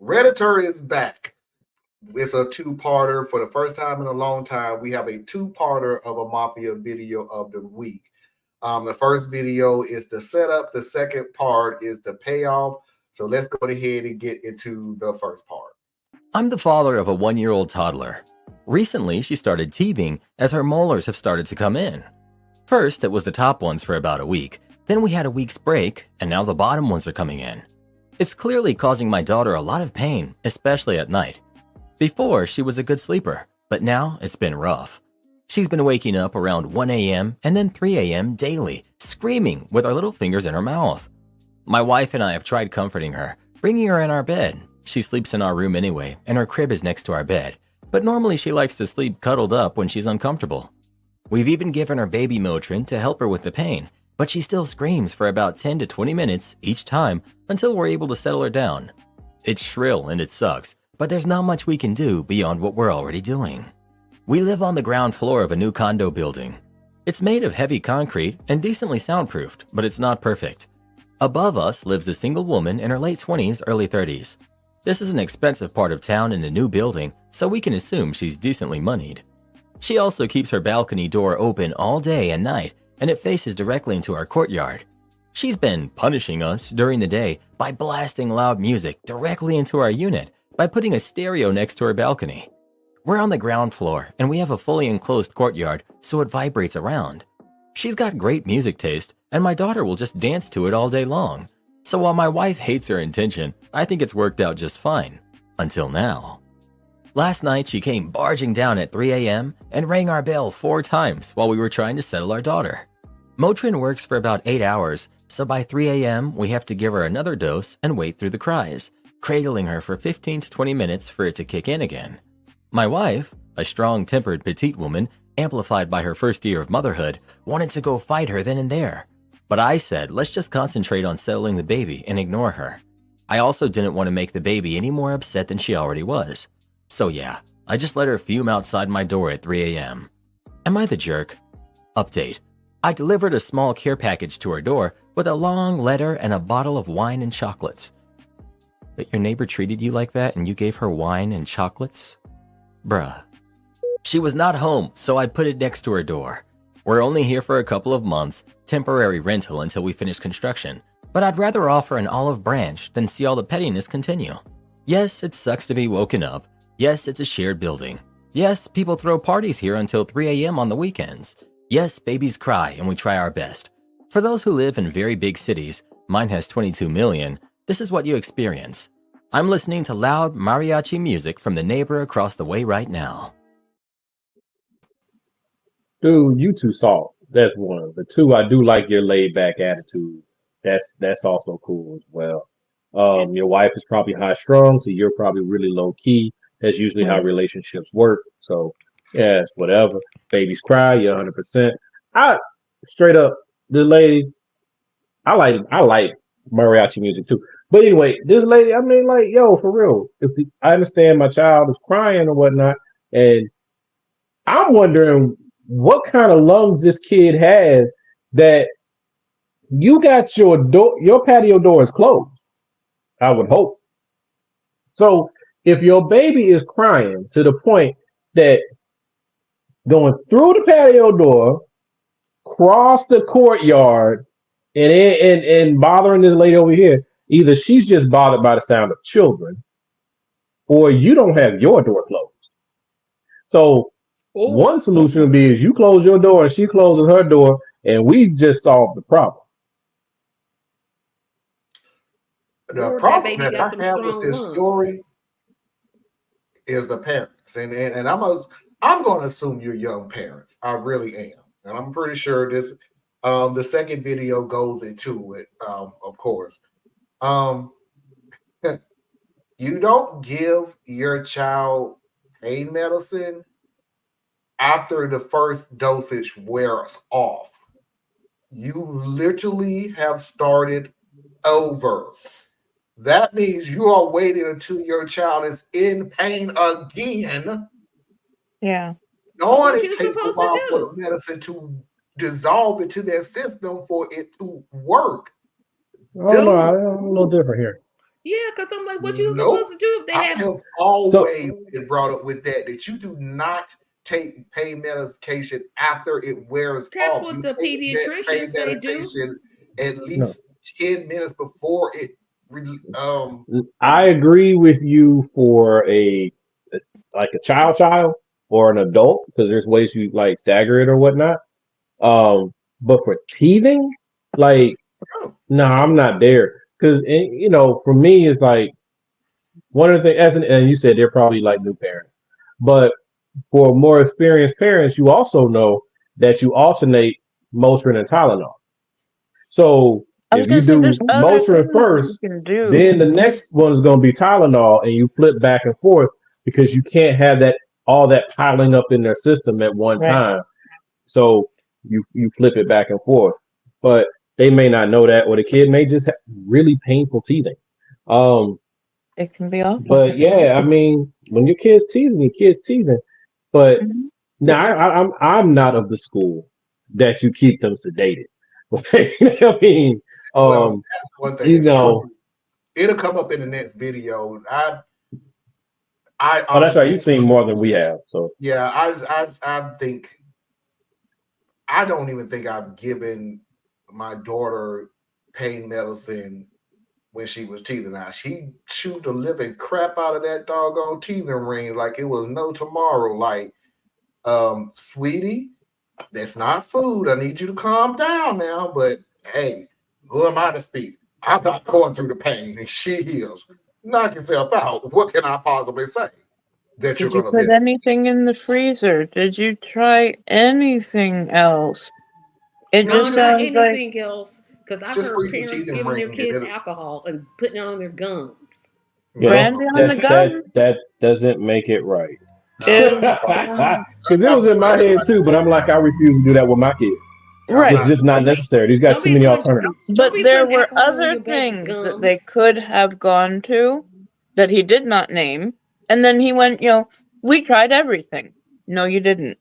Redditor is back. It's a two-parter. For the first time in a long time, we have a two-parter of a Mafia video of the week. The first video is the setup. The second part is the payoff. So let's go ahead and get into the first part. I'm the father of a 1-year-old toddler. Recently, she started teething as her molars have started to come in. First, it was the top ones for about a week. Then we had a week's break, and now the bottom ones are coming in. It's clearly causing my daughter a lot of pain, especially at night. Before, she was a good sleeper, but now it's been rough. She's been waking up around 1 a.m. and then 3 a.m. daily, screaming with our little fingers in her mouth. My wife and I have tried comforting her, bringing her in our bed. She sleeps in our room anyway, and her crib is next to our bed, but normally she likes to sleep cuddled up when she's uncomfortable. We've even given her baby Motrin to help her with the pain, but she still screams for about 10 to 20 minutes each time until we're able to settle her down. It's shrill and it sucks, but there's not much we can do beyond what we're already doing. We live on the ground floor of a new condo building. It's made of heavy concrete and decently soundproofed, but it's not perfect. Above us lives a single woman in her late 20s, early 30s. This is an expensive part of town in a new building, so we can assume she's decently moneyed. She also keeps her balcony door open all day and night, and it faces directly into our courtyard. She's been punishing us during the day by blasting loud music directly into our unit by putting a stereo next to her balcony. We're on the ground floor, and we have a fully enclosed courtyard, so it vibrates around. She's got great music taste, and my daughter will just dance to it all day long. So while my wife hates her intention, I think it's worked out just fine. Until now. Last night, she came barging down at 3 a.m. and rang our bell 4 times while we were trying to settle our daughter. Motrin works for about 8 hours, so by 3 a.m. we have to give her another dose and wait through the cries, cradling her for 15 to 20 minutes for it to kick in again. My wife, a strong-tempered petite woman, amplified by her first year of motherhood, wanted to go fight her then and there. But I said, let's just concentrate on settling the baby and ignore her. I also didn't want to make the baby any more upset than she already was. So yeah, I just let her fume outside my door at 3 a.m. Am I the jerk? Update. I delivered a small care package to her door with a long letter and a bottle of wine and chocolates. But your neighbor treated you like that and you gave her wine and chocolates? Bruh. She was not home, so I put it next to her door. We're only here for a couple of months, temporary rental until we finish construction, but I'd rather offer an olive branch than see all the pettiness continue. Yes, it sucks to be woken up. Yes, it's a shared building. Yes, people throw parties here until 3 a.m. on the weekends. Yes, babies cry and we try our best. For those who live in very big cities, mine has 22 million, this is what you experience. I'm listening to loud mariachi music from the neighbor across the way right now. Dude, you too soft. That's one. The two, I do like your laid back attitude. That's also cool as well. Your wife is probably high strung, so you're probably really low key. That's usually how relationships work. So yeah, it's whatever. Babies cry, you're 100%. I straight up the lady. I like mariachi music too. But anyway, this lady, I mean, like, yo, for real. I understand my child is crying or whatnot, and I'm wondering what kind of lungs this kid has that you got your patio door is closed. I would hope. So if your baby is crying to the point that going through the patio door, cross the courtyard, and bothering this lady over here, either she's just bothered by the sound of children, or you don't have your door closed. So one solution would be is you close your door and she closes her door, and we just solved the problem. The problem that I have with this story is the parents, and I'm going to assume you're young parents. I really am, and I'm pretty sure this. The second video goes into it, of course. You don't give your child pain medicine after the first dosage wears off. You literally have started over. That means you are waiting until your child is in pain again. Yeah. Knowing it takes a while for the medicine to dissolve into their system for it to work. Oh no, I'm a little different here. Yeah, because I'm like, what you Nope. supposed to do if they I have? have always been brought up with that you do not take pain medication after it wears That's off. what You the take that pain pediatricians say do. medication at No. least 10 minutes before it I agree with you for a like a child or an adult because there's ways you like stagger it or whatnot. But for teething, like no, I'm not there because you know for me it's like one of the things and you said they're probably like new parents, but for more experienced parents, you also know that you alternate Motrin and Tylenol. So I was if you gonna say do there's other Motrin things you first, can do. then the next one is going to be Tylenol, and you flip back and forth because you can't have that all that piling up in their system at one Right. time. So you flip it back and forth, but they may not know that, or the kid may just have really painful teething. It can be awful. But yeah, I mean, when your kid's teething. But Mhm. now I'm not of the school that you keep them sedated. I mean, well, that's one thing you that's know. true. It'll come up in the next video. I Oh, that's right. honestly, You've seen more than we have. So yeah, I think I don't even think I've given my daughter pain medicine when she was teething out. She chewed the living crap out of that doggone teething ring like it was no tomorrow. Like, sweetie, that's not food. I need you to calm down now. But hey, who am I to speak? I'm not going through the pain, and she is. Knock yourself out. What can I possibly say that you're Did you going to put listen? anything in the freezer? Did you try anything else? It No, just not sounds like anything else. Because I've Just heard freeze the parents teething giving their ring, and kids it'll. alcohol and putting it on their gums. yeah, brandy on the gun. that doesn't make it right. Is Because it was in my head too, but I'm like, I refuse to do that with my kids. right. It's just not necessary. These got Don't too be many putting alternatives. don't But be there putting were alcohol on other your baby's things that gums. they could have gone to that he did not name. And then he went, we tried everything. No, you didn't.